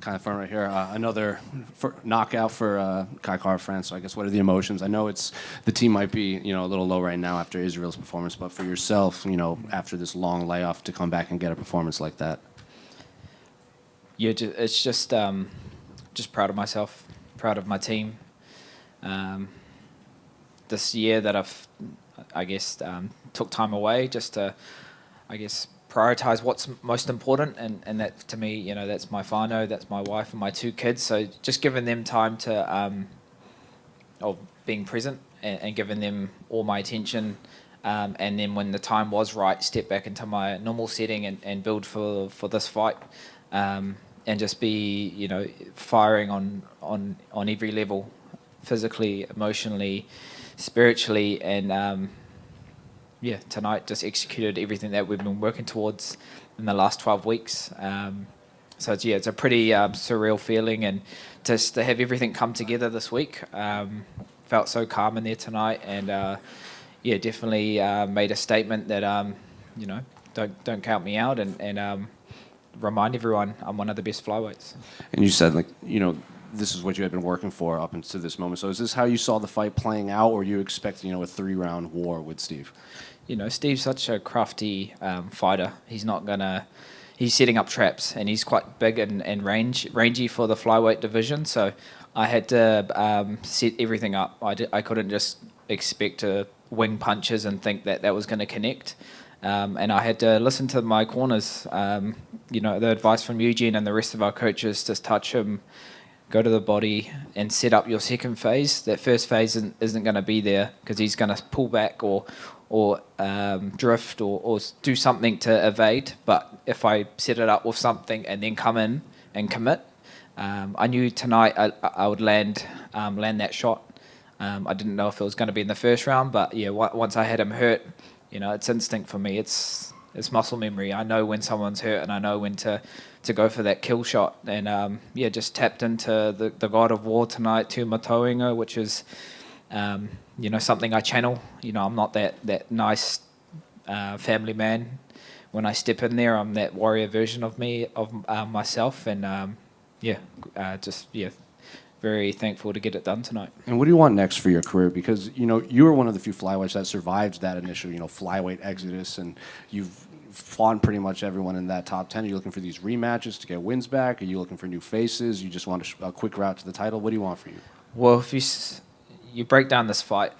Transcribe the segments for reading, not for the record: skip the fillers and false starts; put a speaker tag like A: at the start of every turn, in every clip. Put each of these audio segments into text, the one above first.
A: kind of fun right here. Another knockout for Kai France. So I guess what are the emotions? I know the team might be a little low right now after Israel's performance, but for yourself, after this long layoff to come back and get a performance like that.
B: Yeah, it's just proud of myself, proud of my team. This year that I guess, took time away just to, I guess, prioritize what's most important, and that to me, that's my whānau, that's my wife and my 2 kids. So just giving them time to, of being present and giving them all my attention, and then when the time was right, step back into my normal setting and build for this fight, and just be firing on every level, physically, emotionally, spiritually, and tonight just executed everything that we've been working towards in the last 12 weeks. So it's a pretty surreal feeling, and just to have everything come together this week. Felt so calm in there tonight, and definitely made a statement that don't count me out, and remind everyone I'm one of the best flyweights.
A: And you said this is what you had been working for up until this moment. So is this how you saw the fight playing out, or you expecting a 3-round war with Steve?
B: Steve's such a crafty fighter. He's setting up traps, and he's quite big and rangy for the flyweight division. So I had to set everything up. I couldn't just expect to wing punches and think that was going to connect. And I had to listen to my corners. The advice from Eugene and the rest of our coaches: just touch him, go to the body, and set up your second phase. That first phase isn't going to be there because he's going to pull back or drift or do something to evade. But if I set it up with something and then come in and commit, I knew tonight I would land that shot. I didn't know if it was going to be in the first round, but once I had him hurt, it's instinct for me. It's muscle memory. I know when someone's hurt, and I know when to go for that kill shot. And just tapped into the God of War tonight, Tu Matoinga, which is something I channel. I'm not that nice family man. When I step in there, I'm that warrior version of myself, and very thankful to get it done tonight.
A: And what do you want next for your career? Because you were one of the few flyweights that survived that initial flyweight exodus, and you've fought pretty much everyone in that top 10. Are you looking for these rematches to get wins back? Are you looking for new faces? You just want a quick route to the title? What do you want for you?
B: Well, if you break down this fight,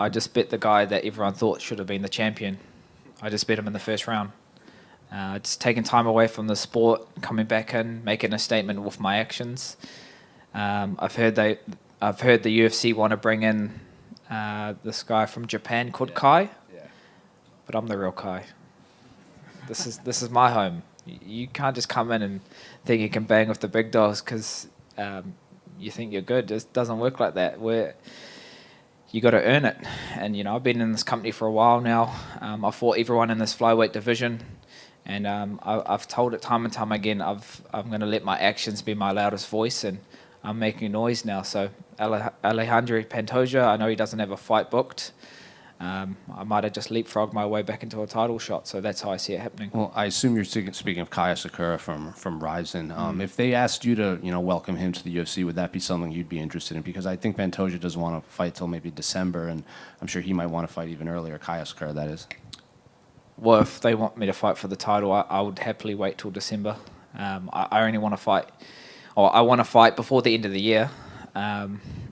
B: I just bet the guy that everyone thought should have been the champion. I just bet him in the first round. Just taking time away from the sport, coming back in, making a statement with my actions. I've heard the UFC want to bring in this guy from Japan called Kai, but I'm the real Kai. This is my home. You can't just come in and think you can bang with the big dogs because you think you're good. It doesn't work like that. You got to earn it. And I've been in this company for a while now. I fought everyone in this flyweight division, and I've told it time and time again. I'm going to let my actions be my loudest voice, and I'm making noise now. So Alejandro Pantoja, I know he doesn't have a fight booked. I might have just leapfrogged my way back into a title shot, so that's how I see it happening.
A: Well, I assume you're speaking of Kaya Sakura from Ryzen. If they asked you to, welcome him to the UFC, would that be something you'd be interested in? Because I think Pantoja doesn't want to fight till maybe December, and I'm sure he might want to fight even earlier. Kaya Sakura, that is.
B: Well, if they want me to fight for the title, I would happily wait till December. I only want to fight, or I want to fight before the end of the year.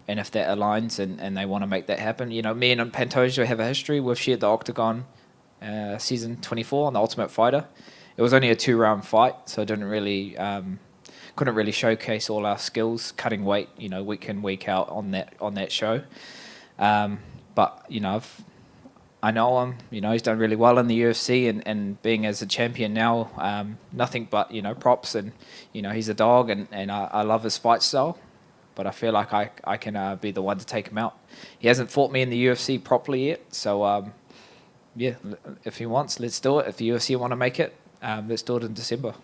B: And if that aligns and they want to make that happen, me and Pantoja have a history. We've shared the octagon season 24 on The Ultimate Fighter. It was only a 2-round fight, so it didn't really couldn't really showcase all our skills cutting weight, week in, week out on that show. But I know him. He's done really well in the UFC, and being as a champion now, nothing but props. And he's a dog, and I love his fight style. But I feel like I can be the one to take him out. He hasn't fought me in the UFC properly yet, so if he wants, let's do it. If the UFC want to make it, let's do it in December.